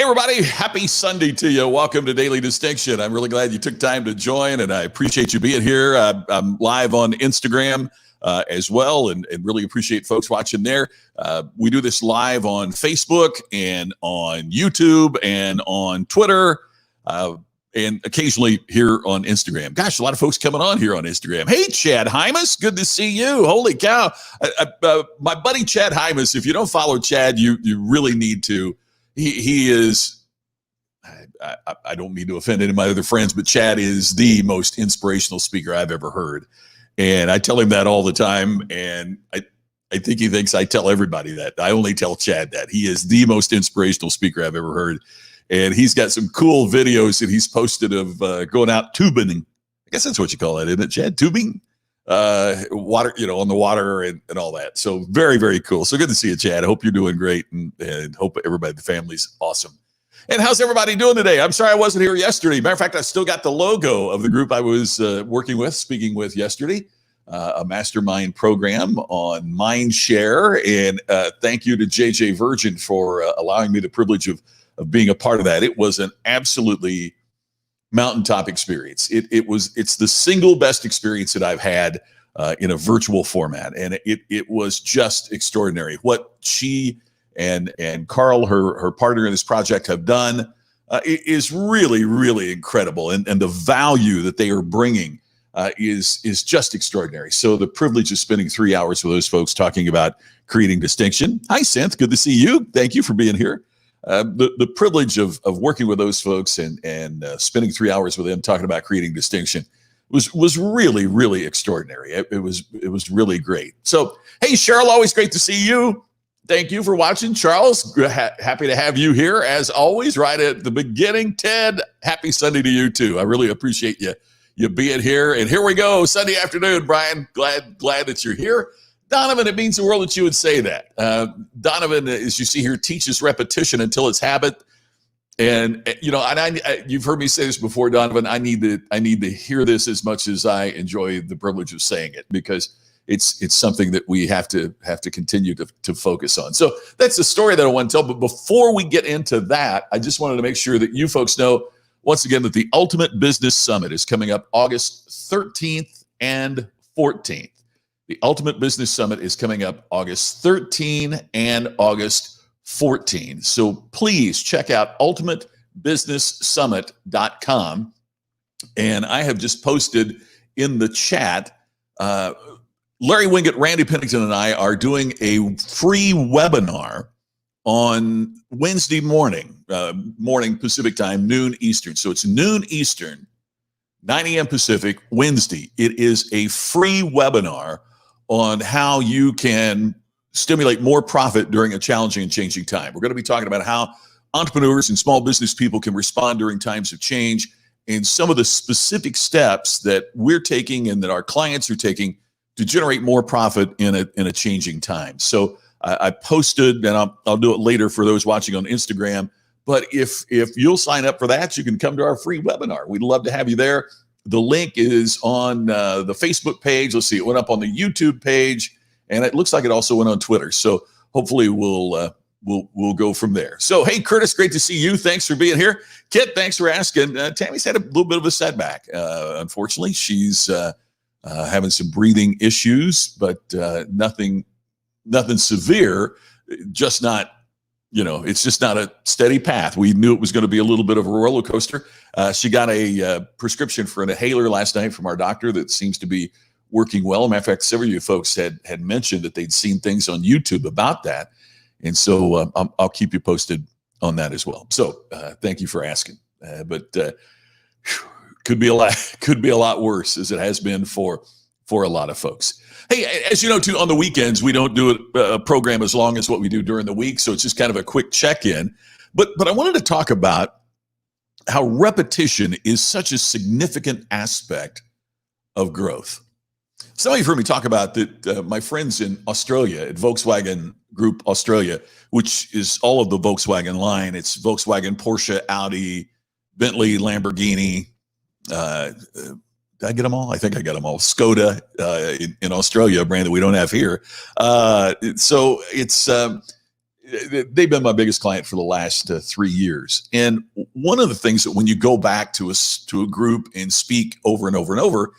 everybody. Happy Sunday to you. Welcome to Daily Distinction. I'm really glad you took time to join, and I appreciate you being here. I'm live on Instagram as well, and really appreciate folks watching there. We do this live on Facebook and on YouTube and on Twitter, and occasionally here on Instagram. Gosh, a lot of folks coming on here on Instagram. Hey, Chad Hymas, good to see you. Holy cow. My buddy Chad Hymas, if you don't follow Chad, you really need to. He is, I don't mean to offend any of my other friends, but Chad is the most inspirational speaker I've ever heard. And I tell him that all the time. And I think he thinks I tell everybody that. I only tell Chad that. He is the most inspirational speaker I've ever heard. And he's got some cool videos that he's posted of going out tubing. I guess that's what you call it, isn't it, Chad? Tubing? Water, on the water and all that. So very, very cool. So good to see you, Chad. I hope you're doing great, and hope everybody, the family's awesome. And how's everybody doing today? I'm sorry I wasn't here yesterday. Matter of fact, I still got the logo of the group I was speaking with yesterday, a mastermind program on Mindshare. And thank you to JJ Virgin for allowing me the privilege of being a part of that. It was an absolutely mountaintop experience. It's the single best experience that I've had in a virtual format, and it was just extraordinary. What she and Carl, her partner in this project, have done is really, really incredible, and the value that they are bringing is just extraordinary. So the privilege of spending 3 hours with those folks talking about creating distinction. Hi, Synth, good to see you. Thank you for being here. The privilege of working with those folks and spending 3 hours with them talking about creating distinction was really, really extraordinary. It was really great. So, hey, Cheryl, always great to see you. Thank you for watching. Charles, happy to have you here as always, right at the beginning. Ted, happy Sunday to you too. I really appreciate you being here. And here we go, Sunday afternoon, Brian. Glad that you're here. Donovan, it means the world that you would say that. Donovan, as you see here, teaches repetition until it's habit. And you've heard me say this before, Donovan. I need to hear this as much as I enjoy the privilege of saying it, because it's something that we have to continue to focus on. So that's the story that I want to tell. But before we get into that, I just wanted to make sure that you folks know once again that the Ultimate Business Summit is coming up August 13th and 14th. The Ultimate Business Summit is coming up August 13 and August 14. So please check out ultimatebusinesssummit.com. And I have just posted in the chat, Larry Winget, Randy Pennington, and I are doing a free webinar on Wednesday morning Pacific time, noon Eastern. So it's noon Eastern, 9 a.m. Pacific, Wednesday. It is a free webinar on how you can stimulate more profit during a challenging and changing time. We're going to be talking about how entrepreneurs and small business people can respond during times of change, and some of the specific steps that we're taking and that our clients are taking to generate more profit in a changing time. So I posted, and I'll do it later for those watching on Instagram. But if you'll sign up for that, you can come to our free webinar. We'd love to have you there. The link is on the Facebook page. Let's see, it went up on the YouTube page, and it looks like it also went on Twitter. So hopefully we'll go from there. So, hey, Curtis, great to see you. Thanks for being here. Kit, thanks for asking. Tammy's had a little bit of a setback. Unfortunately, she's having some breathing issues, but nothing severe. Just not. It's just not a steady path. We knew it was going to be a little bit of a roller coaster. She got a prescription for an inhaler last night from our doctor that seems to be working well. Matter of fact, several of you folks had mentioned that they'd seen things on YouTube about that. And so I'll keep you posted on that as well. So thank you for asking. But could be a lot worse, as it has been for a lot of folks. Hey, as you know, too, on the weekends, we don't do a program as long as what we do during the week. So it's just kind of a quick check-in. But I wanted to talk about how repetition is such a significant aspect of growth. Some of you have heard me talk about that. My friends in Australia at Volkswagen Group Australia, which is all of the Volkswagen line. It's Volkswagen, Porsche, Audi, Bentley, Lamborghini, Did I get them all? I think I got them all. Skoda in Australia, a brand that we don't have here. So it's they've been my biggest client for the last 3 years. And one of the things that when you go back to a group and speak over and over and over,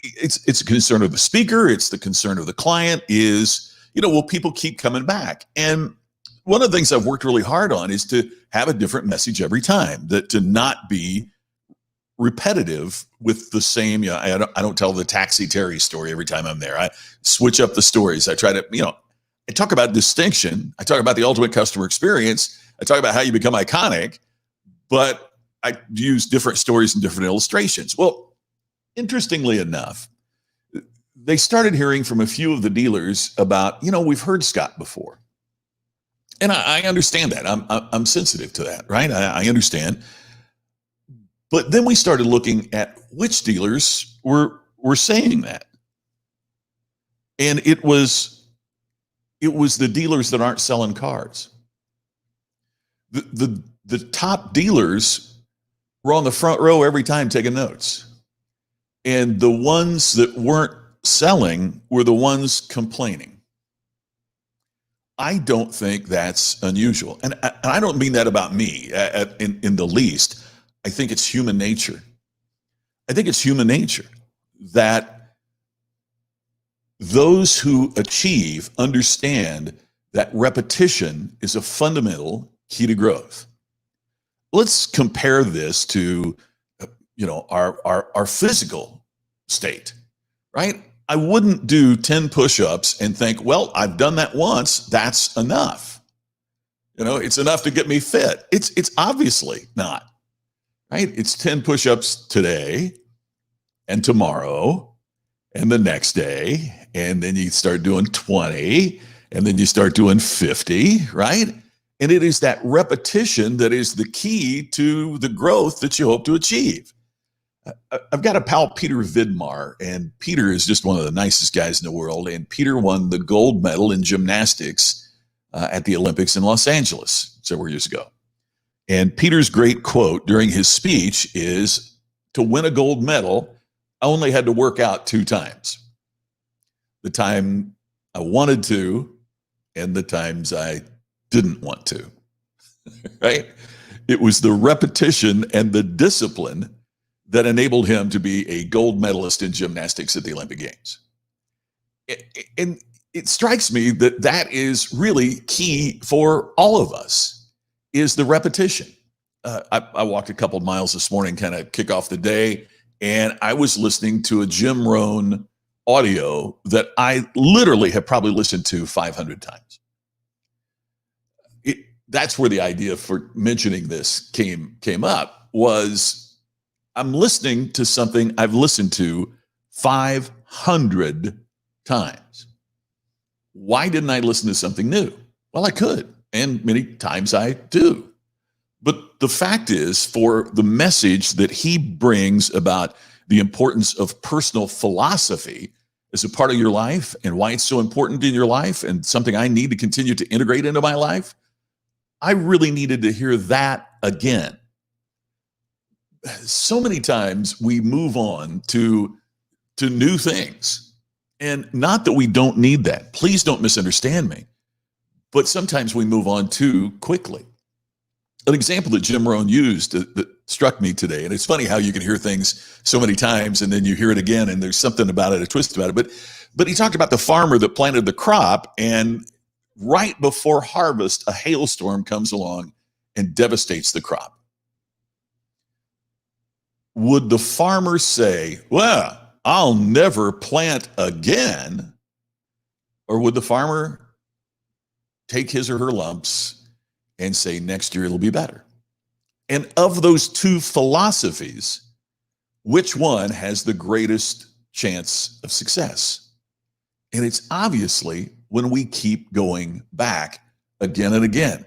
it's a concern of the speaker, it's the concern of the client is, will people keep coming back? And one of the things I've worked really hard on is to have a different message every time, that to not be repetitive with the same, I don't tell the Taxi Terry story every time I'm there. I switch up the stories. I try to, I talk about distinction. I talk about the ultimate customer experience. I talk about how you become iconic, but I use different stories and different illustrations. Well, interestingly enough, they started hearing from a few of the dealers about, we've heard Scott before. And I understand that. I'm sensitive to that, right? I understand. But then we started looking at which dealers were saying that. And it was the dealers that aren't selling cars. The top dealers were on the front row every time taking notes. And the ones that weren't selling were the ones complaining. I don't think that's unusual. And I don't mean that about me in the least. I think it's human nature. I think it's human nature that those who achieve understand that repetition is a fundamental key to growth. Let's compare this to, our physical state, right? I wouldn't do 10 push-ups and think, well, I've done that once, that's enough. It's enough to get me fit. It's obviously not, right? It's 10 push-ups today and tomorrow and the next day, and then you start doing 20, and then you start doing 50, right? And it is that repetition that is the key to the growth that you hope to achieve. I've got a pal, Peter Vidmar, and Peter is just one of the nicest guys in the world. And Peter won the gold medal in gymnastics at the Olympics in Los Angeles several years ago. And Peter's great quote during his speech is, to win a gold medal, I only had to work out 2 times. The time I wanted to and the times I didn't want to, right? It was the repetition and the discipline that enabled him to be a gold medalist in gymnastics at the Olympic Games. And it strikes me that that is really key for all of us, is the repetition. I walked a couple of miles this morning, kind of kick off the day, and I was listening to a Jim Rohn audio that I literally have probably listened to 500 times. That's where the idea for mentioning this came up, was I'm listening to something I've listened to 500 times. Why didn't I listen to something new? Well, I could, and many times I do. But the fact is, for the message that he brings about the importance of personal philosophy as a part of your life and why it's so important in your life and something I need to continue to integrate into my life, I really needed to hear that again. So many times we move on to new things, and not that we don't need that. Please don't misunderstand me. But sometimes we move on too quickly. An example that Jim Rohn used that struck me today, and it's funny how you can hear things so many times and then you hear it again and there's something about it, a twist about it. But he talked about the farmer that planted the crop, and right before harvest, a hailstorm comes along and devastates the crop. Would the farmer say, well, I'll never plant again? Or would the farmer take his or her lumps and say, next year it'll be better? And of those two philosophies, which one has the greatest chance of success? And it's obviously when we keep going back again and again.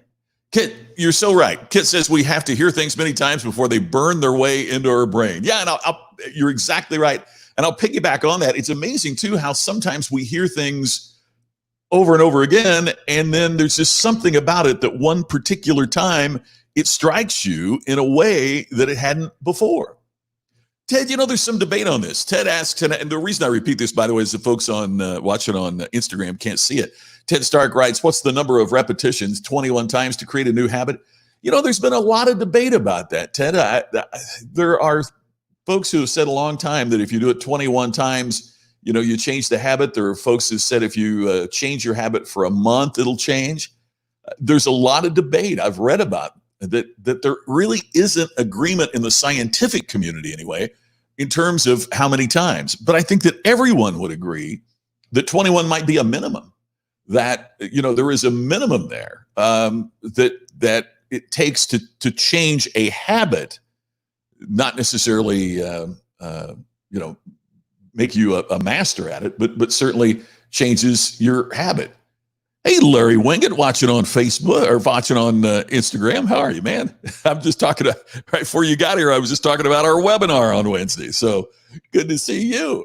Kit, you're so right. Kit says we have to hear things many times before they burn their way into our brain. Yeah, and you're exactly right. And I'll piggyback on that. It's amazing, too, how sometimes we hear things over and over again, and then there's just something about it that one particular time it strikes you in a way that it hadn't before. Ted, there's some debate on this. Ted asks, and the reason I repeat this, by the way, is the folks on watching on Instagram can't see it. Ted Stark writes, what's the number of repetitions? 21 times to create a new habit? There's been a lot of debate about that, Ted. There are folks who have said a long time that if you do it 21 times, you change the habit. There are folks who said if you change your habit for a month, it'll change. There's a lot of debate I've read about that there really isn't agreement in the scientific community anyway, in terms of how many times. But I think that everyone would agree that 21 might be a minimum, that, there is a minimum there, that it takes to change a habit, not necessarily, make you a master at it, but certainly changes your habit. Hey, Larry Winget, watching on Facebook or watching on Instagram. How are you, man? I'm just talking right before you got here. I was just talking about our webinar on Wednesday. So good to see you.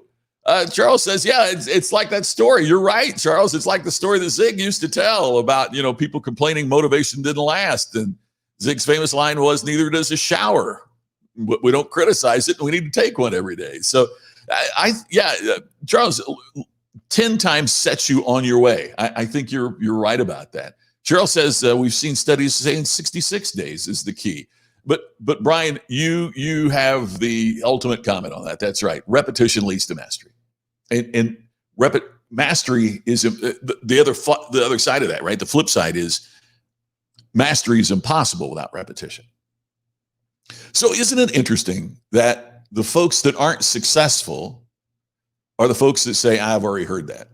Charles says, yeah, it's like that story. You're right, Charles. It's like the story that Zig used to tell about, people complaining motivation didn't last. And Zig's famous line was, neither does a shower. We don't criticize it. We need to take one every day. So Charles, 10 times sets you on your way. I think you're right about that. Cheryl says we've seen studies saying 66 days is the key. But Brian, you have the ultimate comment on that. That's right. Repetition leads to mastery, and mastery is the other side of that, right? The flip side is mastery is impossible without repetition. So isn't it interesting that the folks that aren't successful are the folks that say, I've already heard that?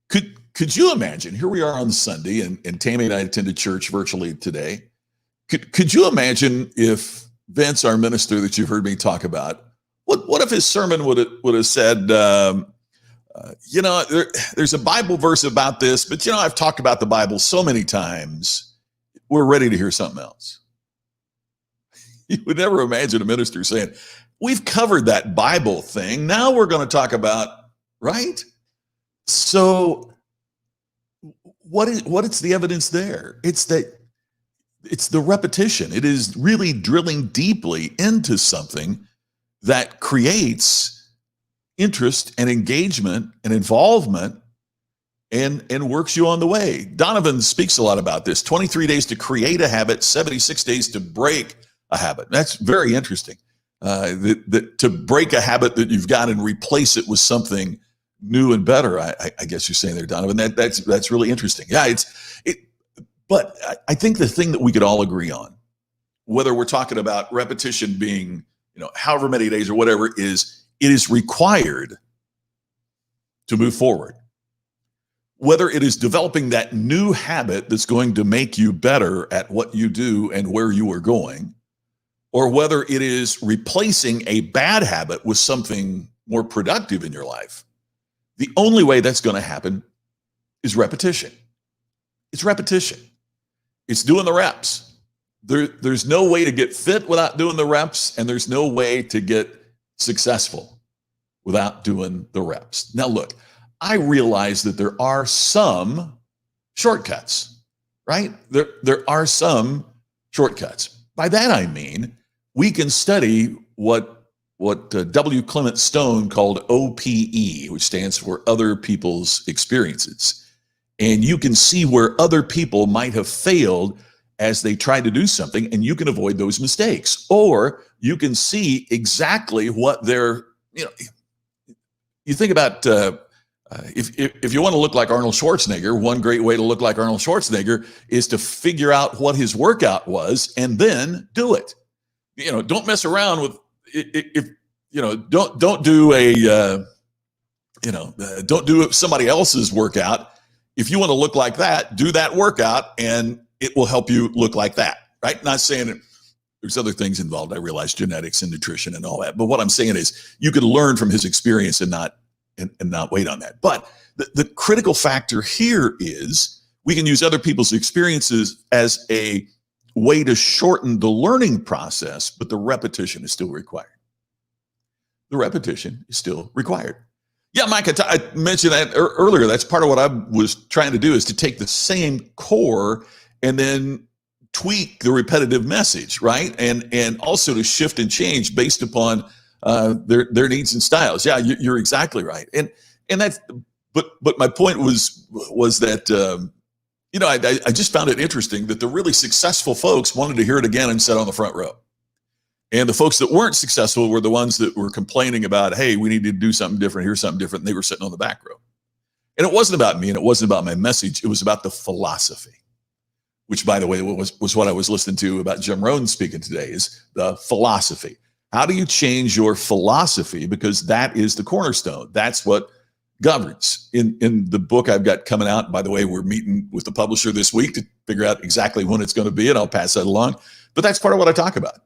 Could you imagine, here we are on Sunday, and Tammy and I attended church virtually today. Could you imagine if Vince, our minister that you've heard me talk about, what if his sermon would have said, there's a Bible verse about this, but I've talked about the Bible so many times, we're ready to hear something else. You would never imagine a minister saying, we've covered that Bible thing. Now we're going to talk about, right? So what is the evidence there? It's the repetition. It is really drilling deeply into something that creates interest and engagement and involvement and works you on the way. Donovan speaks a lot about this. 23 days to create a habit, 76 days to break a habit. That's very interesting. To break a habit that you've got and replace it with something new and better. I guess you're saying there, Donovan. That's really interesting. Yeah, but I think the thing that we could all agree on, whether we're talking about repetition being, however many days or whatever, is it is required to move forward. Whether it is developing that new habit that's going to make you better at what you do and where you are going, or whether it is replacing a bad habit with something more productive in your life, the only way that's going to happen is repetition. It's repetition. It's doing the reps. There's no way to get fit without doing the reps, and there's no way to get successful without doing the reps. Now, look, I realize that there are some shortcuts, right? There are some shortcuts. By that I mean, we can study what W. Clement Stone called OPE, which stands for other people's experiences. And you can see where other people might have failed as they tried to do something, and you can avoid those mistakes. Or you can see exactly what they're, you think about if you want to look like Arnold Schwarzenegger, one great way to look like Arnold Schwarzenegger is to figure out what his workout was and then do it. Don't mess around with don't do don't do somebody else's workout. If you want to look like that, do that workout and it will help you look like that, right? Not saying that there's other things involved. I realize genetics and nutrition and all that. But what I'm saying is you could learn from his experience and not wait on that. But the critical factor here is we can use other people's experiences as a way to shorten the learning process, but the repetition is still required. The repetition is still required. Yeah, Mike, I mentioned that earlier. That's part of what I was trying to do, is to take the same core and then tweak the repetitive message, right? And also to shift and change based upon their needs and styles. Yeah, you're exactly right. And that's But my point was that I just found it interesting that the really successful folks wanted to hear it again and sat on the front row. And the folks that weren't successful were the ones that were complaining about, hey, we need to do something different. Here's something different. And they were sitting on the back row. And it wasn't about me and it wasn't about my message. It was about the philosophy, which, by the way, was what I was listening to about Jim Rohn speaking today, is the philosophy. How do you change your philosophy? Because that is the cornerstone. That's what governs. In the book I've got coming out, by the way, we're meeting with the publisher this week to figure out exactly when it's going to be, and I'll pass that along. But that's part of what I talk about,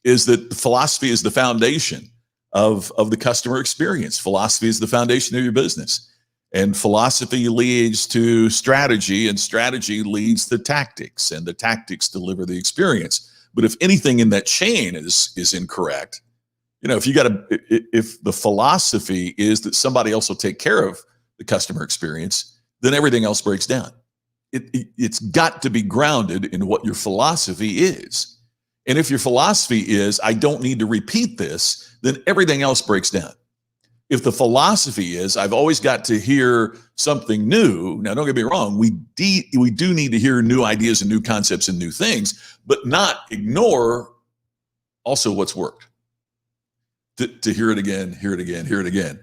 is that philosophy is the foundation of the customer experience. Philosophy is the foundation of your business. And philosophy leads to strategy, and strategy leads to tactics, and the tactics deliver the experience. But if anything in that chain is incorrect, if the philosophy is that somebody else will take care of the customer experience, then everything else breaks down. It's got to be grounded in what your philosophy is. And if your philosophy is, I don't need to repeat this, then everything else breaks down. If the philosophy is, I've always got to hear something new. Now, don't get me wrong. We do need to hear new ideas and new concepts and new things, but not ignore also what's worked. To hear it again, hear it again, hear it again.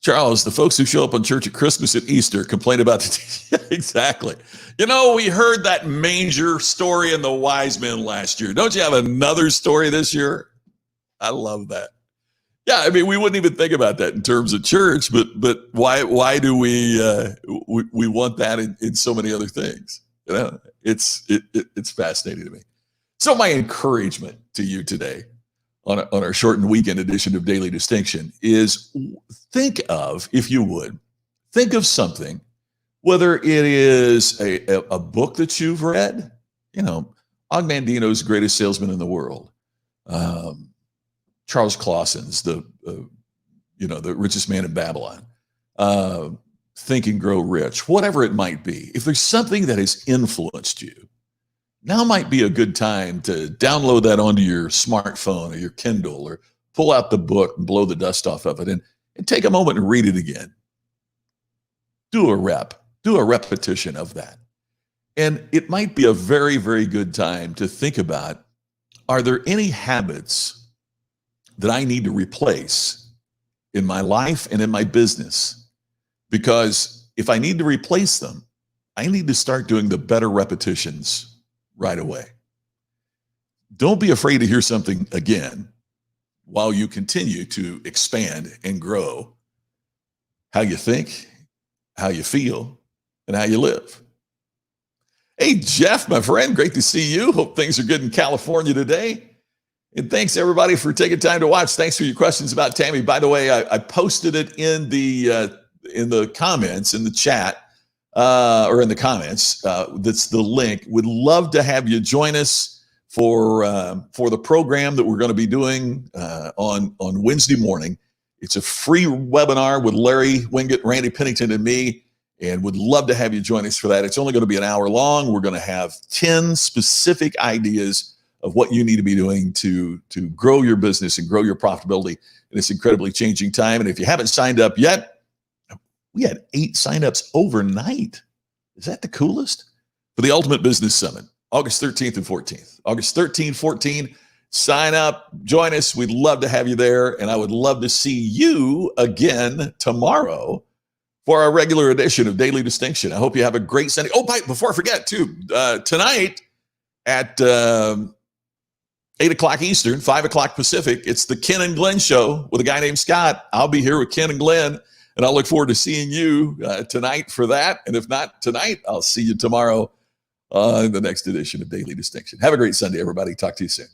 Charles, the folks who show up on church at Christmas and Easter complain about the exactly. We heard that manger story in the wise men last year. Don't you have another story this year? I love that. Yeah, I mean, we wouldn't even think about that in terms of church, but why do we want that in so many other things? It's fascinating to me. So my encouragement to you today on our shortened weekend edition of Daily Distinction is, think of, if you would, think of something, whether it is a book that you've read, Og Mandino's Greatest Salesman in the World, Charles Clausen's the Richest Man in Babylon, Think and Grow Rich, whatever it might be. If there's something that has influenced you, now might be a good time to download that onto your smartphone or your Kindle, or pull out the book and blow the dust off of it and take a moment and read it again. Do a repetition of that. And it might be a very, very good time to think about, are there any habits that I need to replace in my life and in my business? Because if I need to replace them, I need to start doing the better repetitions right away. Don't be afraid to hear something again while you continue to expand and grow how you think, how you feel, and how you live. Hey, Jeff, my friend, great to see you. Hope things are good in California today. And thanks, everybody, for taking time to watch. Thanks for your questions about Tammy. By the way, I posted it in the comments, in the chat, or in the comments. That's the link. Would love to have you join us for the program that we're going to be doing on Wednesday morning. It's a free webinar with Larry Winget, Randy Pennington, and me, and would love to have you join us for that. It's only going to be an hour long. We're going to have 10 specific ideas of what you need to be doing to grow your business and grow your profitability in this incredibly changing time. And if you haven't signed up yet, we had 8 signups overnight. Is that the coolest? For the Ultimate Business Summit, August 13th and 14th. August 13, 14, sign up, join us. We'd love to have you there. And I would love to see you again tomorrow for our regular edition of Daily Distinction. I hope you have a great Sunday. Oh, before I forget, too, tonight at 8 o'clock Eastern, 5 o'clock Pacific, it's the Ken and Glenn Show with a guy named Scott. I'll be here with Ken and Glenn, and I'll look forward to seeing you tonight for that. And if not tonight, I'll see you tomorrow in the next edition of Daily Distinction. Have a great Sunday, everybody. Talk to you soon.